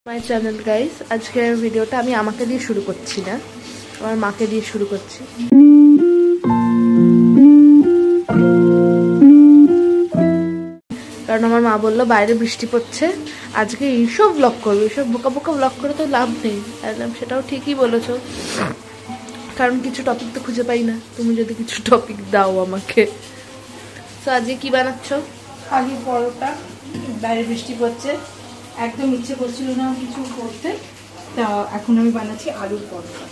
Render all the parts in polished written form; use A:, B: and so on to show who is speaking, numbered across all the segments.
A: My channel guys, আজকের ভিডিওটা আমি আমাকে দিয়ে শুরু করছি না, আমার মাকে দিয়ে শুরু করছি। কারণ আমার মা বললো বাইরে বৃষ্টি পড়ছে, আজকে এইসব ব্লগ করবে, এইসব বোকা বোকা ব্লগ করে তো লাভ নেই। সেটাও ঠিকই বলেছো, কারণ কিছু টপিক তো খুঁজে পাই না, তুমি যদি কিছু টপিক দাও আমাকে। তো আজকে কি বানাচ্ছ?
B: আলুর পরোটা। বাইরে বৃষ্টি পড়ছে, একদম ইচ্ছে করছিল না কিছু করতে, তা এখন আমি বানাচ্ছি আলুর পরোটা।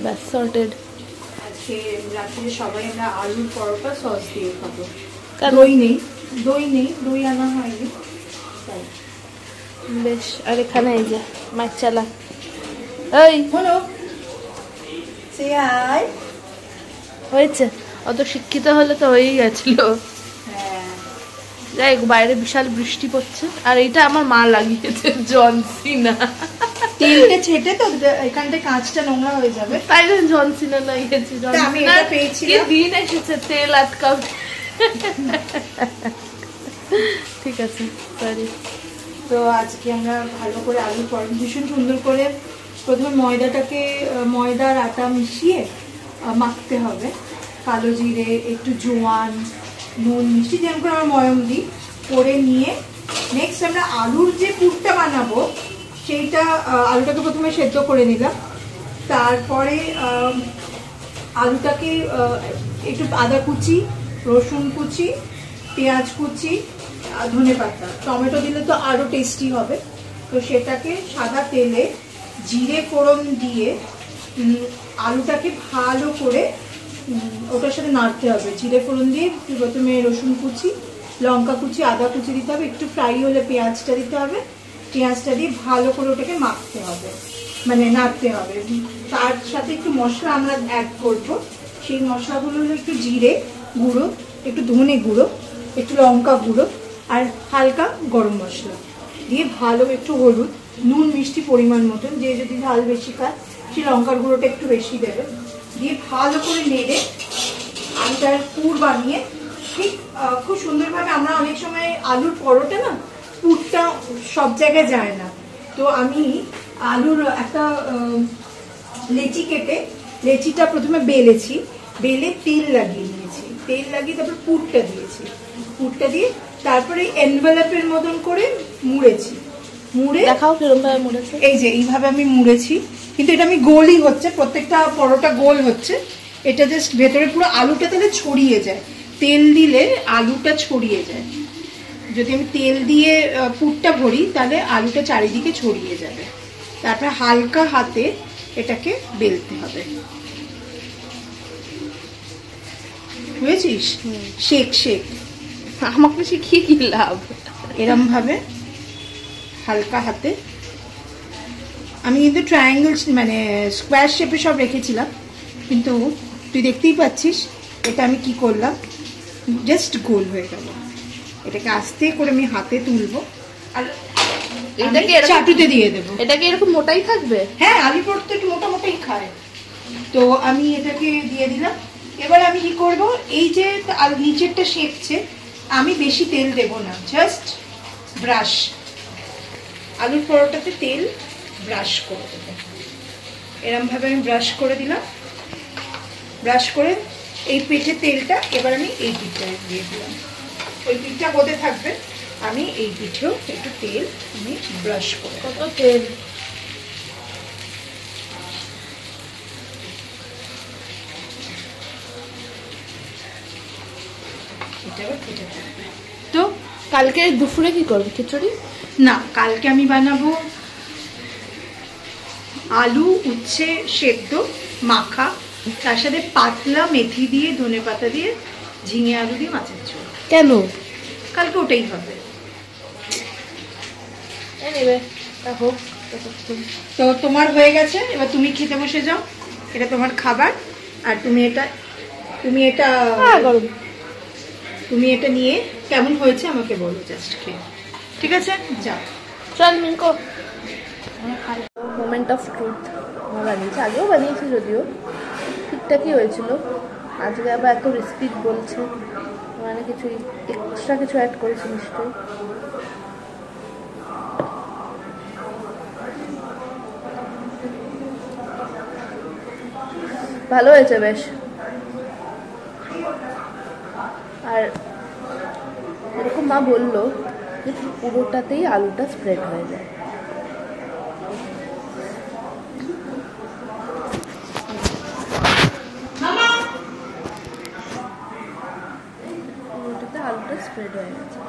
A: ব্যাস সর্টেড।
B: আজকে রাত্রে সবাই আমরা আলুর পরোটা সস দিয়ে খাবো।
A: কেন?
B: দই নেই, দই আনা হয়নি তাই।
A: বেশ। আর এখানে এই যে মাছ চালা, এই
B: হলো সে আয়
A: হয়েছে। অত শিক্ষিত হলে তো হয়েই গেছিল।
B: হ্যাঁ,
A: যাই হোক, বাইরে বিশাল বৃষ্টি পড়ছে, আর এইটা আমার মা লাগিয়েছে জনসিনা।
B: তেলটা ছেটে তো এখানটা কাঁচটা নোংরা হয়ে যাবে,
A: তাই জন্য জনসিনা লাগিয়েছে।
B: আমি এটা পেয়েছিলাম।
A: কি দিন এসেছে তেল আটকাও। ঠিক আছে, সরি।
B: তো আজকে আমরা ভালো করে আলুর পরোটা ভীষণ সুন্দর করে প্রথমে ময়দা আর আটা মিশিয়ে মাখতে হবে। কালো জিরে, একটু জোয়ান, নুন, মিষ্টি, যেমন করে আমরা ময়ম দিই, করে নিয়ে নেক্সট আমরা আলুর যে পুরটা বানাবো সেইটা আলুটাকে প্রথমে সেদ্ধ করে নিলাম। তারপরে আলুটাকে একটু আদা কুচি, রসুন কুচি, পেঁয়াজ কুচি, ধনেপাতা, টমেটো দিলে তো আরো টেস্টি হবে। তো সেটাকে সাদা তেলে জিরে ফোড়ন দিয়ে আলুটাকে ভালো করে ওটার সাথে নাড়তে হবে। জিরে ফোড়ন দিয়ে প্রথমে রসুন কুচি, লঙ্কা কুচি, আদা কুচি দিতে হবে, একটু ফ্রাই হলে পেঁয়াজটা দিতে হবে, পেঁয়াজটা দিয়ে ভালো করে ওটাকে মাখতে হবে, মানে নাড়তে হবে। তার সাথে একটু মশলা আমরা অ্যাড করবো। সেই মশলাগুলো হলো একটু জিরে গুঁড়ো, একটু ধনে গুঁড়ো, একটু লঙ্কা গুঁড়ো আর হালকা গরম মশলা দিয়ে ভালো, একটু হলুদ, নুন মিষ্টি পরিমাণ মতন, যে যদি ঝাল বেশি খায় সেই লঙ্কার গুঁড়োটা একটু বেশি দেবে, দিয়ে ভালো করে নেড়ে আলুটার পুর বানিয়ে ঠিক খুব সুন্দরভাবে। আমরা অনেক সময় আলুর পরোটা না পুরটা সব জায়গায় যায় না, তো আমি আলুর একটা লেচি কেটে লেচিটা প্রথমে বেলে তেল লাগিয়ে নিয়েছি, তেল লাগিয়ে তারপর পুরটা দিয়েছি, পুরটা দিয়ে তারপরে এনভেলপের মতন করে মুড়েছি। মুড়ে
A: দেখাও কিরকম ভাবে মুড়েছে।
B: এই যে এইভাবে আমি মুড়েছি, কিন্তু এটা আমি গোলই হচ্ছে, প্রত্যেকটা পরোটা গোল হচ্ছে। এটা জাস্ট ভেতরে পুরো আলুটা তাহলে ছড়িয়ে যায়, তেল দিলে আলুটা ছড়িয়ে যায়। যদি আমি তেল দিয়ে পুরটা ভরি তাহলে আলুটা চারিদিকে ছড়িয়ে যাবে। তারপরে হালকা হাতে এটাকে বেলতে হবে, বুঝেছিস? শেক
A: আমাকে শিখিয়ে কি লাভ?
B: এরম ভাবে হালকা হাতে। আমি কিন্তু ট্রায়াঙ্গেল মানে স্কোয়ার শেপে সব রেখেছিলাম, কিন্তু তুই দেখতেই পাচ্ছিস এটা আমি কি করলাম, জাস্ট গোল হয়ে গেল। এটাকে আস্তে করে আমি হাতে তুলবো আর এটাকে চাটুতে দিয়ে দেবো।
A: এটা কি এরকম মোটাই থাকবে?
B: হ্যাঁ, আলু পরোটা একটু মোটামোটাই খায়। তো আমি এটাকে দিয়ে দিলাম। এবার আমি কি করব, এই যে নিচেরটা সেঁকছে, আমি বেশি তেল দেব না, জাস্ট ব্রাশ, আলুর পরোটাতে তেল ব্রাশ করে দেবো। এরম ভাবে আমি ব্রাশ করে দিলাম। ব্রাশ করে এই পেটে তেলটা এবার আমি এই পিঠটায় দিয়ে দিলাম। ওই পিঠটা হতে থাকবে, আমি এই পিঠেও একটু তেল আমি ব্রাশ করে।
A: কত তেল? তো কালকে দুপুরে কি করবে? খিচুড়ি?
B: না, কালকে আমি বানাবো আলু উচ্ছে সেদ্ধ মাখা, তার সাথে পাতলা মেথি দিয়ে, ধনেপাতা দিয়ে, ঝিঙে আলু দিয়ে মাছের ঝোল।
A: কেন?
B: কালকে ওটাই হবে।
A: হোক।
B: তো তোমার হয়ে গেছে, এবার তুমি খেতে বসে যাও, এটা তোমার খাবার। আর তুমি এটা নিয়ে কেমন হয়েছে আমাকে বলো, জাস্ট খেয়ে। ঠিক আছে, যাও।
A: চল মিঙ্কো। মোমেন্ট অফ ট্রুথ আমার বানিয়েছি, আগেও বানিয়েছি যদিও, ঠিকঠাকই হয়েছিল। আজকে আবার এত রেসিপি বলছে, মানে কিছু এক্সট্রা কিছু অ্যাড করেছি নিশ্চয়ই। ভালো হয়েছে বেশ। আর এরকম মা বললো যে পুরোটাতেই আলুটা স্প্রেড হয়ে যায়। পুরোটাতে আলুটা স্প্রেড হয়ে গেছে।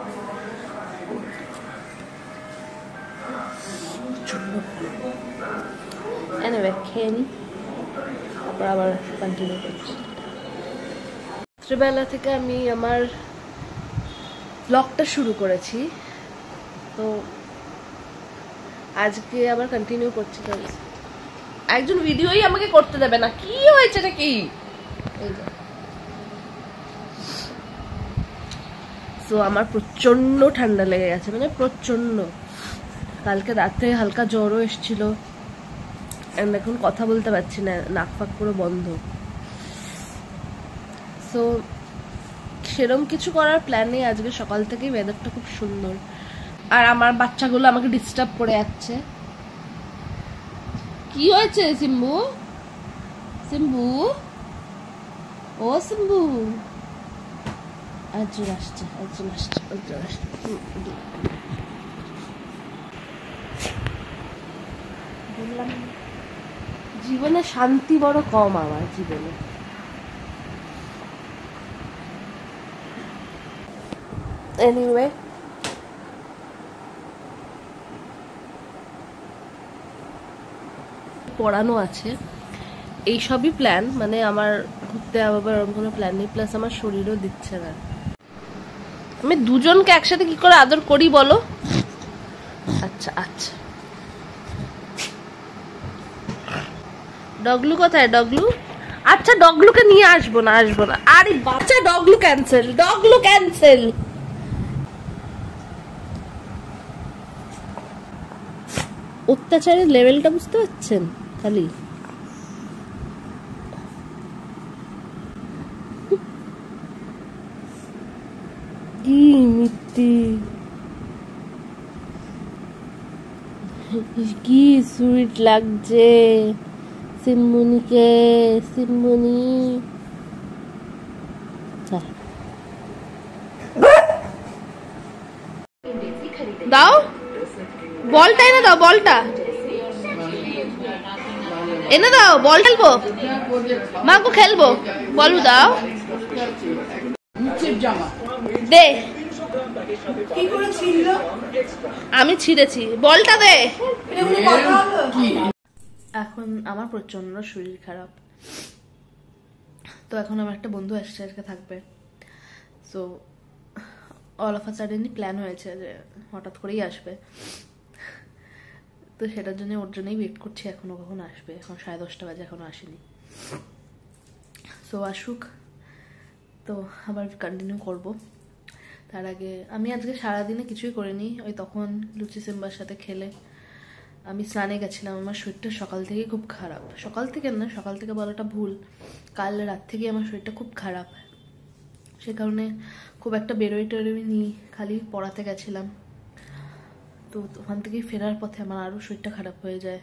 A: এনিওয়ে খেয়ে নি, তারপর আবার কন্টিনিউ করছি। রাত্রিবেলা থেকে আমি আমার ব্লগটা শুরু করেছি, তো আজকে আবার কন্টিনিউ করছি। তো একজন ভিডিওই আমাকে করতে দেবে না, কি হয়েছে নাকি? তো আমার প্রচন্ড ঠান্ডা লেগে গেছে, মানে প্রচন্ড। কালকে রাতে হালকা জ্বরও এসেছিল, এখন কথা বলতে পারছি না, নাক ফাক পুরো বন্ধ। সো সেরকম কিছু করার প্ল্যান নেই আজকে। সকাল থেকেই ওয়েদারটা খুব সুন্দর, আর আমার বাচ্চাগুলো আমাকে ডিস্টার্ব করে যাচ্ছে। কি হয়েছে সিম্বু? সিম্বু, ও সিম্বু, একজন আসছে, একজন আসছে, একজন আসছে। বললাম জীবনে শান্তি বড় কম আমার জীবনে। এনিওয়ে পড়ানো আছে, এইসবই প্ল্যান। মানে আমার ঘুরতে আবার ওরকম কোনো প্ল্যান নেই, প্লাস আমার শরীরও দিচ্ছে না। আমি দুজনকে একসাথে কি করে আদর করি বলো? আচ্ছা আচ্ছা, ডগলু কোথায়? ডগলু, আচ্ছা ডগলুকে নিয়ে আসবো না, আসবো না। আরে বাচ্চা, ডগলু ক্যান্সেল, ডগলু ক্যান্সেল। অত্যাচারের লেভেলটা বুঝতে পারছেন? খালি কি মিত্তি, কি সুইট লাগছে সিম্বুনিকে। সিম্বুনি দাও, বলটা এনে দাও, বলটা এনে দাও, বল খেলবো, মাকে খেলবো, বলু দাও দে।
B: কি করে ছিল?
A: আমি ছিঁড়েছি, বলটা দে। এখন আমার প্রচন্ড শরীর খারাপ, তো এখন আমার একটা বন্ধু আসছে, আজকে থাকবে। So all of a suddenly plan হয়েছে যে হঠাৎ করেই আসবে, তো সেটার জন্য ওর জন্যই ওয়েট করছি। এখনো কখন আসবে, এখন 10:30 বাজে, এখনো আসেনি। সো আসুক, তো আবার কন্টিনিউ করব। তার আগে আমি আজকে সারাদিনে কিছুই করিনি, ওই তখন লুচি সিম্বার সাথে খেলে আমি স্নানে গেছিলাম। আমার শরীরটা সকাল থেকেই খুব খারাপ, সকাল থেকে না, সকাল থেকে বলাটা ভুল, কাল রাত থেকেই আমার শরীরটা খুব খারাপ। সে কারণে খুব একটা বেরোই টেরোইনি, খালি পড়াতে গেছিলাম। তো ওখান থেকে ফেরার পথে আমার আরও শরীরটা খারাপ হয়ে যায়,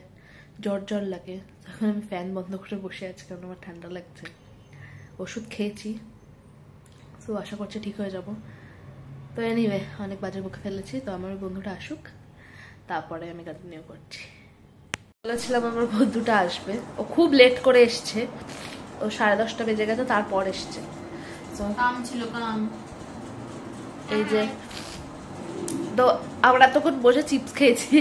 A: জ্বর জ্বর লাগে। তখন আমি ফ্যান বন্ধ করে বসে আছি, কারণ আমার ঠান্ডা লাগছে। ওষুধ খেয়েছি, তো আশা করছি ঠিক হয়ে যাব। তো এনিওয়ে অনেক বাজে বকে ফেলেছি, তো আমার বন্ধুটা আসুক, তারপরে আমি কন্টিনিউ করছি। বলেছিলাম আমার বন্ধুটা আসবে, ও খুব লেট করে এসছে, ও 10:30 বেজে গেছে, তারপর এসছে।
C: কাম ছিল, কাম।
A: এই যে তো আমরা এতক্ষণ বসে চিপস খেয়েছি,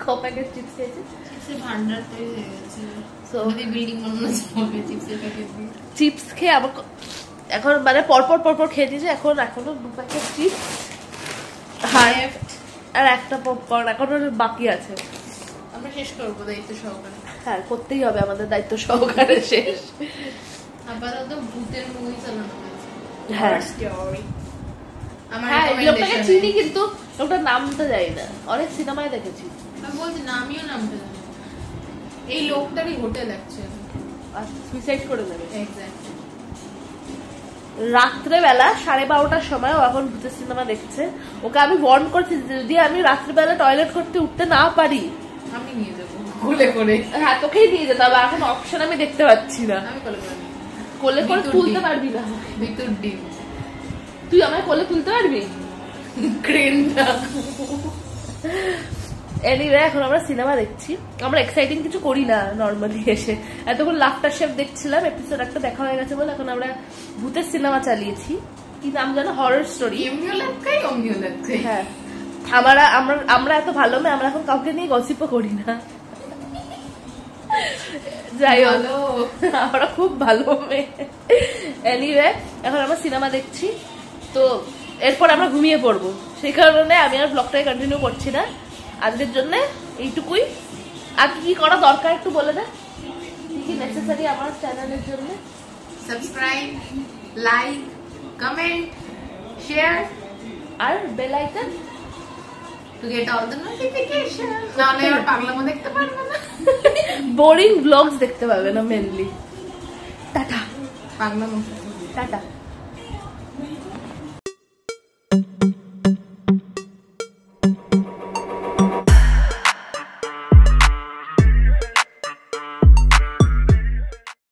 A: ক প্যাকেট চিপস খেয়েছি,
C: চিপসের ভান্ডার তৈরি হয়ে গেছে।
A: সো
C: বিল্ডিং বানানো যাবে চিপসের প্যাকেট দিয়ে।
A: চিপস খেয়ে আবার এখন মানে পরপর পরপর খেয়ে দিয়েছে, এখনো 2 প্যাকেট চিপস আর একটা পপকর্ন এখনো বাকি আছে।
C: আমরা শেষ করবো দায়িত্ব সহকারে।
A: হ্যাঁ, করতেই হবে, আমাদের দায়িত্ব সহকারে শেষ।
C: আপাতত ভূতের মুভি চালানো হয়েছে।
A: হ্যাঁ
C: স্টোরি। আমার
A: হ্যাঁ, লোকটাকে
C: রেকমেন্ডেশন
A: চিনি, কিন্তু লোকটার নামটা জানি না, অনেক সিনেমায় দেখেছি।
C: আমি বলছি না, আমিও নামতে জানি। এই লোকটারই হোটেল অ্যাকচুয়ালি।
A: আর সুইসাইড করে দেবে
C: এক্স্যাক্টলি।
A: রাত্রেবেলা 12:30টার সময় ও এখন ভূতের সিনেমা দেখছে। ওকে আমি ওয়ার্ন করছি, যদি আমি রাত্রেবেলা টয়লেট করতে উঠতে না পারি
C: আমি নিয়ে যাবো কোলে করে।
A: হ্যাঁ তোকেই দিয়ে যেতে হবে, এখন অপশন আমি দেখতে পাচ্ছি না।
C: আমি কোলে করে নিই।
A: কোলে করে তুলতে পারবি না,
C: ভিতর ডিম
A: তুই আমায় কোলে তুলতে পারবি?
C: ক্রেনটা।
A: এনিওয়ে এখন আমরা সিনেমা দেখছি, আমরা এক্সাইটিং কিছু করি না নর্মালি এসে। এতক্ষণ লাফটার শেফ দেখছিলাম, এপিসোড একটা দেখা হয়ে গেছে বলে এখন আমরা ভূতের সিনেমা চালিয়েছি, কি নাম জানো, হরর স্টোরি।
C: এমনিও লাগাই অমনিও লাগাই।
A: হ্যাঁ আমরা আমরা আমরা এত ভালো মেয়ে, আমরা এখন কাউকে নিয়ে গসিপও করি না। যাই হোক
C: ভালো।
A: আমরা খুব ভালো মেয়ে। এনিওয়ে এখন আমরা সিনেমা দেখছি, তো এরপর আমরা ঘুমিয়ে পড়বো, সেই কারণে আমি আর ব্লগটাকে কন্টিনিউ করছি না আজকের জন্য, এইটুকুই। আর কি করা দরকার একটু বলে দে, কি কি নেসেসারি আমার চ্যানেলের জন্য।
C: সাবস্ক্রাইব, লাইক, কমেন্ট, শেয়ার
A: আর bell icon
C: to get all the notification. নাহলে আর পাগলামো দেখতে পারবে না।
A: বোরিং ব্লগস দেখতে পাবে না মেনলি। টাটা
C: পাগলামো।
A: টাটা।